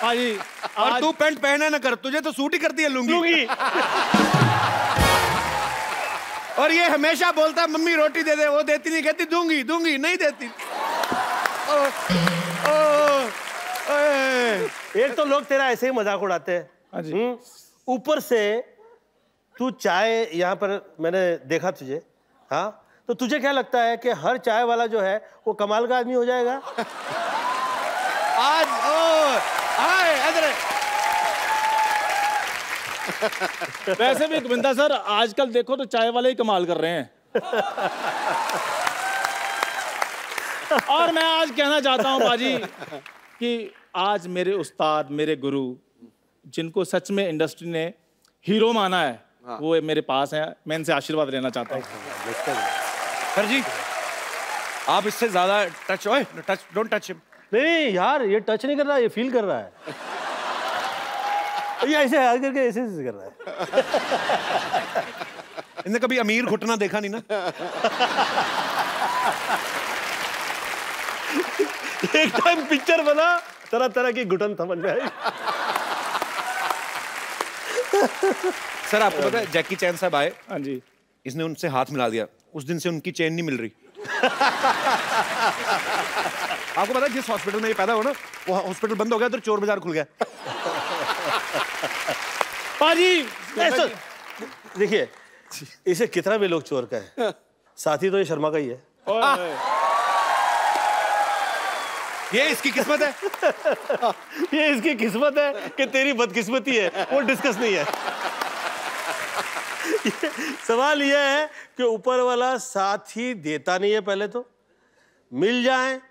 पाजी और तू पैंट पहना ना कर, तुझे तो सूट ही करती है लुंगी। और ये हमेशा बोलता है मम्मी रोटी दे दे, वो देती नहीं, कहती दूंगी दूंगी, नहीं देती। एक तो लोग तेरा ऐसे ही मजाक उड़ाते हैं, ऊपर से तू चाय यहाँ पर मैंने देखा तुझे। हाँ, तो तुझे क्या लगता है कि हर चाय वाला जो है वो कमाल का आदमी हो जाएगा? आज वैसे भी गोविंदा सर, आजकल देखो तो चाय वाले ही कमाल कर रहे हैं। और मैं आज कहना चाहता हूं बाजी कि आज मेरे उस्ताद, मेरे गुरु, जिनको सच में इंडस्ट्री ने हीरो माना है, वो मेरे पास हैं। मैं इनसे आशीर्वाद लेना चाहता हूँ। सर जी, आप इससे ज्यादा टच डोंट टच हिम। नहीं यार, ये टच नहीं कर रहा, ये फील कर रहा है। ये ऐसे हाथ करके ऐसे कर रहा है। इनने कभी अमीर घुटना देखा नहीं ना। एक टाइम पिक्चर बना, तरह तरह की घुटन समझ में आई। सर आपको पता है जैकी चैन साहब आए? हाँ जी। इसने उनसे हाथ मिला दिया, उस दिन से उनकी चैन नहीं मिल रही। आपको पता है जिस हॉस्पिटल में ये पैदा हुआ ना, वो हॉस्पिटल बंद हो गया तो चोर बाजार खुल गया। पाजी देखिए, इसे कितना भी लोग चोर कहे, साथी तो ये शर्मा का ही है। ये इसकी किस्मत है। ये इसकी किस्मत है कि तेरी बदकिस्मती है, वो डिस्कस नहीं है। सवाल यह है कि ऊपर वाला साथ ही देता नहीं है। पहले तो मिल जाए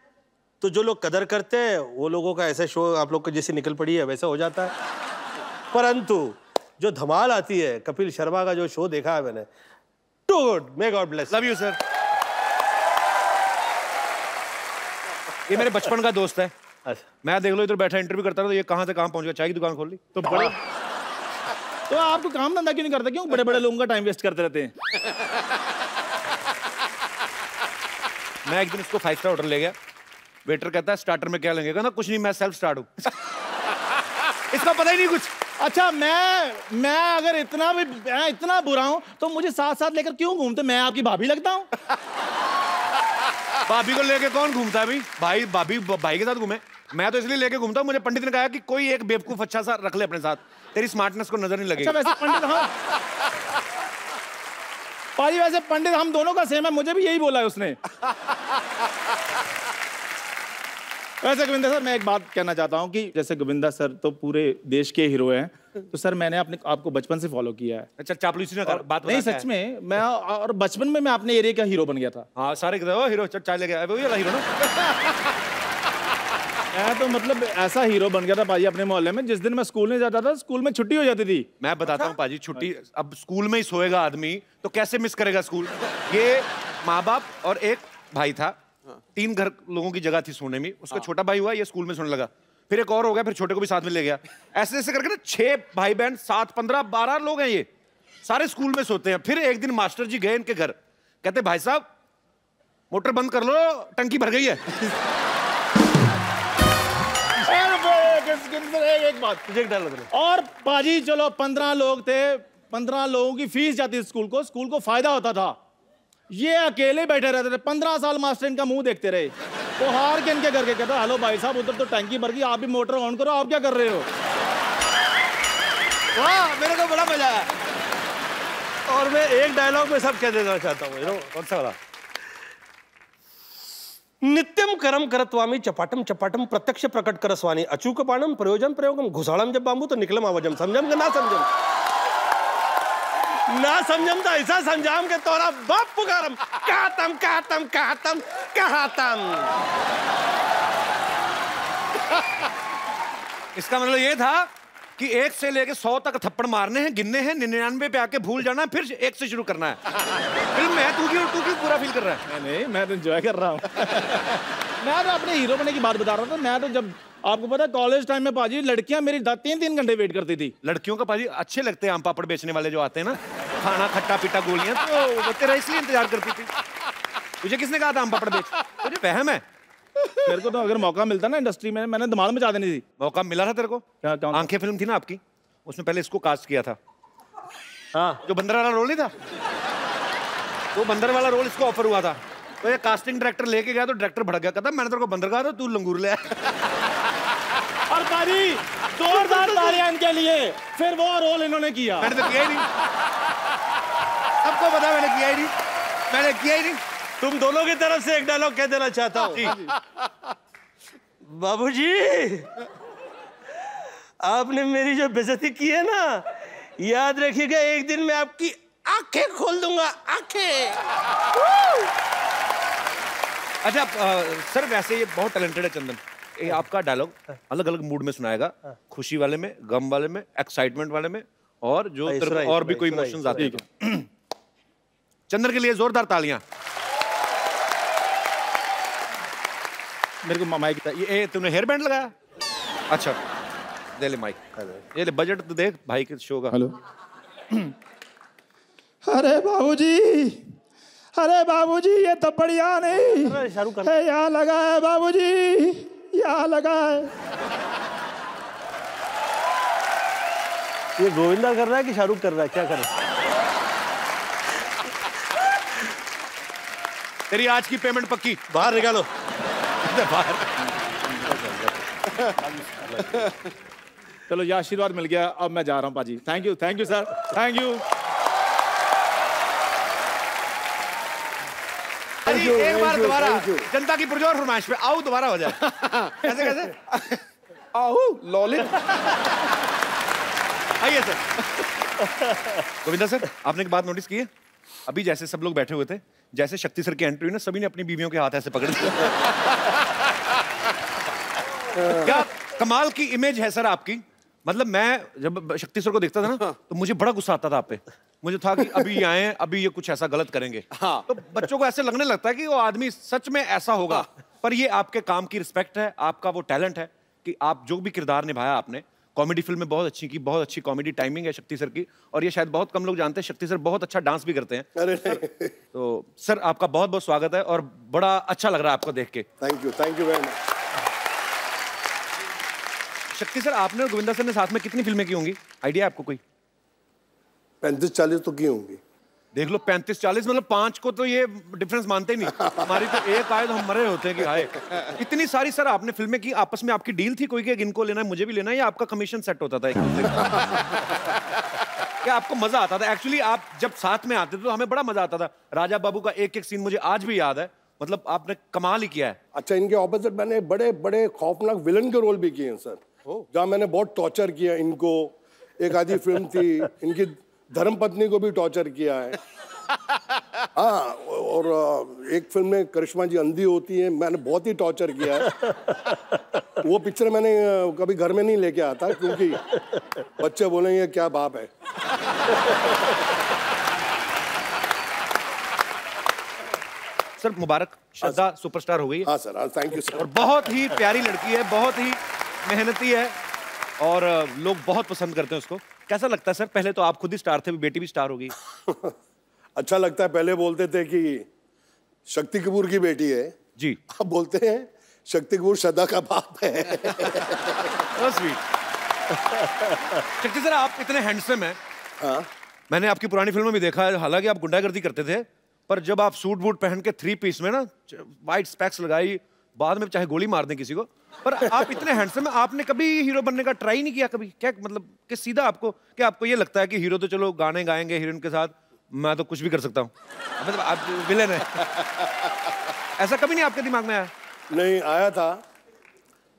तो जो लोग कदर करते हैं वो लोगों का ऐसा शो आप लोग को जैसे निकल पड़ी है वैसा हो जाता है। परंतु जो धमाल आती है, कपिल शर्मा का जो शो देखा है मैंने, too good, may god bless. Love you sir. ये मेरे बचपन का दोस्त है। अच्छा। मैं देख लो इधर बैठा इंटरव्यू करता रहा, तो ये कहां से कहां पहुंच गया, चाय की दुकान खोल ली। तो बड़े तो आपको काम धंधा क्यों नहीं करता? क्यों बड़े बड़े लोगों का टाइम वेस्ट करते रहते हैं? मैं एक दिन इसको 5 स्टार होटल ले गया, वेटर कहता है स्टार्टर में क्या लेंगे, कहना कुछ नहीं, मैं सेल्फ स्टार्ट हूं। इसका पता ही नहीं कुछ। अच्छा, मैं अगर इतना बुरा हूं तो मुझे साथ साथ लेकर क्यों घूमते? मैं आपकी भाभी लगता हूं? भाभी को लेके कौन घूमता है भाई? भाभी भाई के साथ घूमे। मैं तो इसलिए लेके घूमता हूँ, मुझे पंडित ने कहा कि कोई एक बेवकूफ अच्छा सा रख ले अपने साथ, तेरी स्मार्टनेस को नजर नहीं लगेगी। अच्छा वैसे पंडित, हाँ पाजी वैसे पंडित हम दोनों का सेम है, मुझे भी यही बोला है उसने। वैसे गोविंदा सर मैं एक बात कहना चाहता हूँ कि जैसे गोविंदा सर तो पूरे देश के हीरो हैं, तो सर मैंने अपने आपको बचपन से फॉलो किया है। अच्छा चापलूसी ना कर, बात नहीं सच में मैं, और बचपन में मैं अपने एरिया का हीरो बन गया था। हाँ सारे हीरो चाय लेके आए, वही वाला हीरो ना। मैं तो मतलब ऐसा हीरो बन गया था पाजी अपने मोहल्ले में, जिस दिन मैं स्कूल नहीं जाता था स्कूल में छुट्टी हो जाती थी। मैं बताता हूँ पाजी, छुट्टी अब स्कूल में ही सोएगा आदमी तो कैसे मिस करेगा स्कूल। ये माँ बाप और एक भाई था, 3 घर लोगों की जगह थी सोने में। उसका छोटा भाई हुआ, ये स्कूल में सोने लगा, फिर एक और हो गया, फिर छोटे को भी साथ में ले गया। ऐसे ऐसे करके ना 6 भाई बहन, 7, 15, 12 लोग हैं, ये सारे स्कूल में सोते हैं। फिर एक दिन मास्टर जी गए इनके घर, कहते भाई साहब मोटर बंद कर लो, टंकी भर गई है। एक बात और पाजी चलो 15 लोग थे, 15 लोगों की फीस जाती थी स्कूल को फायदा होता था। ये अकेले बैठे रहते थे, 15 साल मास्टर इनका मुंह देखते रहे। तो हार के इनके घर के कहता हेलो भाई साहब उधर तो टंकी भर गई, आप भी मोटर ऑन करो, आप क्या कर रहे हो? वाह मेरे को बड़ा मजा आया। और मैं एक डायलॉग में सब कह देना चाहता हूँ, कौन सा वाला? नित्यम करम करत्वामी चपाटम चपाटम प्रत्यक्ष प्रकट करस्वानी अचूक पाणम प्रयोजन प्रयोगम घुसाड़म जब बांबू तो निकलम आवजम। समझम के ना समझम? ना समझम तो ऐसा समझाम के तोरा बाप पुकारम। कहतम कहतम कहतम कहतम। इसका मतलब ये था कि 1 से लेके 100 तक थप्पड़ मारने हैं, गिनने हैं, 99 पे आके भूल जाना है, फिर 1 से शुरू करना है। फिल्म में तू क्यों पूरा फील कर रहा है? नहीं मैं तो एंजॉय कर रहा हूँ। मैं तो अपने हीरो बनने की बात बता रहा था। मैं तो जब आपको पता है कॉलेज टाइम में पाजी लड़कियां मेरी 3-3 घंटे वेट करती थी। लड़कियों का पाजी अच्छे लगते हैं आम पापड़ बेचने वाले जो आते हैं ना, खाना खट्टा पीटा गोलियां, तो वो तेरा इसलिए इंतजार करती थी। तुझे किसने कहा था आम पापड़ बेच? तुझे वहम है? मेरे को तो अगर मौका मिलता ना इंडस्ट्री में, मैंने धमाल मचा देनी थी। मौका मिला था तेरे को? क्या आंखें फिल्म थी ना आपकी, उसमें पहले इसको कास्ट किया था। हाँ जो बंदर वाला रोल नहीं था, तो बंदर वाला रोल इसको ऑफर हुआ था। तो ये कास्टिंग डायरेक्टर लेके गया तो डायरेक्टर भड़क गया, कहता मैंने तेरे को बंदर कहा था, तू लंगूर ले। और पाजी जोरदार तालियां इनके लिए। फिर वो रोल इन्होंने किया। मैंने तो किया ही नहीं, सबको पता मैंने किया ही नहीं, मैंने किया ही नहीं। तुम दोनों की तरफ से एक डायलॉग कह देना चाहता हूँ। बाबूजी आपने मेरी जो बेइज्जती की है ना, याद रखिएगा एक दिन मैं आपकी आंखें खोल दूंगा, आंखें। अच्छा सर वैसे ये बहुत टैलेंटेड है चंदन, ये आपका डायलॉग अलग अलग मूड में सुनाएगा, खुशी वाले में, गम वाले में, एक्साइटमेंट वाले में, और जो और भी कोई इमोशंस आते हैं। चंदन के लिए जोरदार तालियां। मेरे को माइक, ये तूने हेयर बैंड लगाया? अच्छा दे ले माइक, ये ले बजट तो देख भाई के शो का। हेलो। अरे बाबूजी, अरे बाबूजी ये तो बढ़िया नहीं, शाहरुख खान यहाँ लगा है बाबूजी, यहाँ लगा है। ये गोविंदा कर रहा है कि शाहरुख कर रहा है, क्या कर रहा है? तेरी आज की पेमेंट पक्की, बाहर निकालो। बाहर। चलो ये आशीर्वाद मिल गया, अब मैं जा रहा हूँ पाजी। Thank you sir, thank you. एक बार दोबारा जनता की पुरजोर फरमाइश पे आओ, दोबारा हो जाए। कैसे कैसे? आओ लॉलिप। आइए सर। गोविंदा सर आपने एक बात नोटिस की है, अभी जैसे सब लोग बैठे हुए थे, जैसे शक्ति सर की एंट्री हुई ना, सभी ने अपनी बीवियों के हाथ ऐसे पकड़ लिया। क्या कमाल की इमेज है सर आपकी। मतलब मैं जब शक्ति सर को देखता था ना, तो मुझे बड़ा गुस्सा आता था आप पे। मुझे था कि अभी ये आए, अभी ये कुछ ऐसा गलत करेंगे। हाँ। तो बच्चों को ऐसे लगने लगता है कि वो आदमी सच में ऐसा होगा। पर ये आपके काम की रिस्पेक्ट है, आपका वो टैलेंट है कि आप जो भी किरदार निभाया आपने, कॉमेडी फिल्म में बहुत अच्छी की, बहुत अच्छी कॉमेडी टाइमिंग है शक्ति सर की, और ये शायद बहुत कम लोग जानते हैं शक्ति सर बहुत अच्छा डांस भी करते हैं। अरे तो सर आपका बहुत बहुत स्वागत है और बड़ा अच्छा लग रहा है आपको देख के। Thank you very much. शक्ति सर आपने और गोविंदा सर ने साथ में कितनी फिल्में की होंगी, आइडिया आपको कोई? 35-40 तो की होंगी। देख लो 35-40 मतलब 5 को तो ये डिफरेंस मानते ही नहीं। हमारी तो एक आए तो हम मरे होते हैं कि हाय। इतनी सारी सर आपने फिल्में की, आपस में आपकी डील थी कोई कि इनको लेना है मुझे भी लेना है, या आपका कमीशन सेट होता था एक दूसरे का? क्या आपको मजा आता था? एक्चुअली आप जब साथ में आते थे तो हमें बड़ा मजा आता था। राजा बाबू का एक एक सीन मुझे आज भी याद है, मतलब आपने कमाल ही किया है। अच्छा, इनके ऑपोजिट मैंने बड़े बड़े खौफनाक विलन के रोल भी किए हैं सर, जहाँ मैंने बहुत टॉर्चर किया इनको। एक आधी फिल्म थी, इनकी धर्मपत्नी को भी टॉर्चर किया है। हाँ, और एक फिल्म में करिश्मा जी अंधी होती है, मैंने बहुत ही टॉर्चर किया है। वो पिक्चर मैंने कभी घर में नहीं लेके आता क्योंकि बच्चे बोलेंगे क्या बाप है। सर मुबारक, श्रद्धा सुपरस्टार हो गई है। हाँ सर, थैंक यू सर। और बहुत ही प्यारी लड़की है, बहुत ही मेहनती है और लोग बहुत पसंद करते हैं उसको। कैसा लगता है सर? पहले तो आप खुद ही स्टार थे, बेटी भी स्टार होगी। अच्छा लगता है। पहले बोलते थे कि शक्ति कपूर की बेटी है जी, अब बोलते हैं शक्ति कपूर श्रद्धा का बाप है। शक्ति सर आप इतने हैंडसम हैं। हाँ, मैंने आपकी पुरानी फिल्मों में देखा है, हालांकि आप गुंडागर्दी करते थे, पर जब आप सूट बूट पहन के 3 पीस में ना, वाइट स्पेक्स लगाई, बाद में चाहे गोली मार दें किसी को, पर आप इतने हैंडसम हैं, आपने कभी हीरो बनने का ट्राई नहीं किया कभी? क्या मतलब कि सीधा आपको, क्या आपको ये लगता है कि हीरो तो चलो गाने गाएंगे हीरोइन के साथ, मैं तो कुछ भी कर सकता हूँ, मतलब आप विलेन है? ऐसा कभी नहीं आपके दिमाग में आया? नहीं आया था।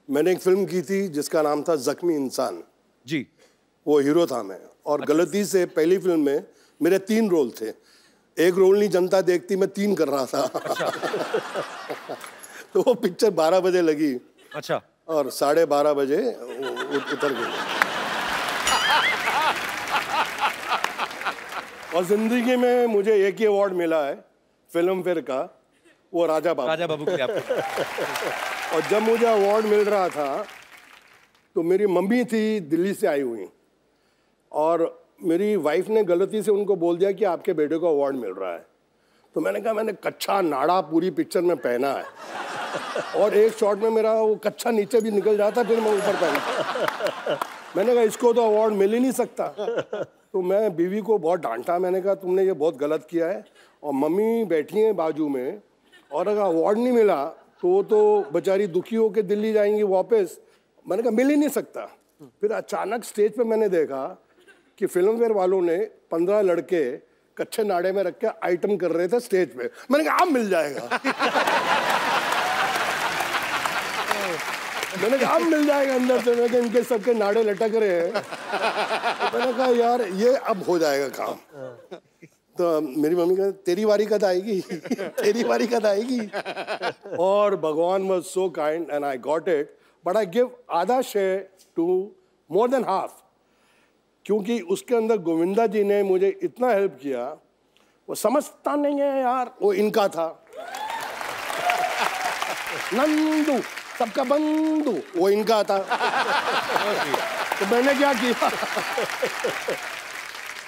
मैंने एक फिल्म की थी जिसका नाम था जख्मी इंसान जी, वो हीरो था मैं, और गलती से पहली फिल्म में मेरे 3 रोल थे। एक रोल नहीं जनता देखती, मैं 3 कर रहा था। तो वो पिक्चर 12 बजे लगी। अच्छा। और 12:30 बजे उतर गई। और जिंदगी में मुझे एक ही अवार्ड मिला है फिल्म फेयर का, वो राजा बाबू के आपको। और जब मुझे अवार्ड मिल रहा था तो मेरी मम्मी थी दिल्ली से आई हुई, और मेरी वाइफ ने गलती से उनको बोल दिया कि आपके बेटे को अवार्ड मिल रहा है। तो मैंने कहा मैंने कच्चा नाड़ा पूरी पिक्चर में पहना है, और एक शॉट में मेरा वो कच्चा नीचे भी निकल जाता, फिर मैं ऊपर पहना। मैंने कहा इसको तो अवार्ड मिल ही नहीं सकता। तो मैं बीवी को बहुत डांटा, मैंने कहा तुमने ये बहुत गलत किया है, और मम्मी बैठी हैं बाजू में, और अगर अवार्ड नहीं मिला तो बेचारी दुखी होकर दिल्ली जाएंगी वापस। मैंने कहा मिल ही नहीं सकता। फिर अचानक स्टेज पे मैंने देखा कि फिल्म फेयर वालों ने 15 लड़के कच्चे नाड़े में रख के आइटम कर रहे थे स्टेज पे। मैंने कहा अब मिल जाएगा। मैंने कहा अब मिल जाएगा अंदर से। मैंने कहा इनके सबके नाड़े लटक रहे हैं। तो मैंने कहा यार ये अब हो जाएगा काम। तो मेरी मम्मी कहती तेरी बारी कद आएगी, तेरी बारी कद आएगी। और भगवान was so kind and I got it, but I give आधा share to more than half, क्योंकि उसके अंदर गोविंदा जी ने मुझे इतना हेल्प किया। वो समझता नहीं है यार, वो इनका था नंदू, सबका बंधु, वो इनका था। तो मैंने क्या किया।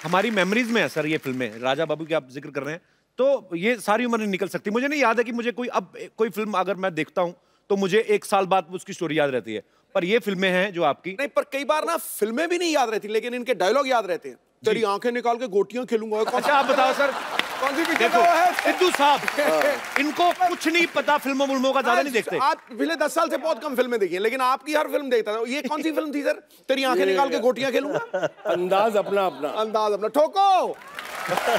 हमारी मेमोरीज में है सर ये फिल्में, राजा बाबू की आप जिक्र कर रहे हैं, तो ये सारी उम्र नहीं निकल सकती। मुझे नहीं याद है कि मुझे कोई फिल्म अगर मैं देखता हूं तो मुझे 1 साल बाद उसकी स्टोरी याद रहती है, पर ये फिल्में हैं जो आपकी नहीं, पर कई बार ना फिल्में भी नहीं याद रहती, लेकिन इनके डायलॉग याद रहते हैं। तेरी आंखें निकाल के गोटियां खेलूंगा। अच्छा आप बताओ सर, कौन सी पिक्चर देखो, है? सिद्धू साहब इनको कुछ नहीं पता, फिल्मों का ज्यादा नहीं देखते। आप पिछले 10 साल से बहुत कम फिल्में देखी हैं, लेकिन आपकी हर फिल्म देखता था। ये कौन सी फिल्म थी सर? तेरी आंखें निकाल के गोटियां खेलूंगा। अंदाज अपना अपना, अंदाज अपना, ठोको।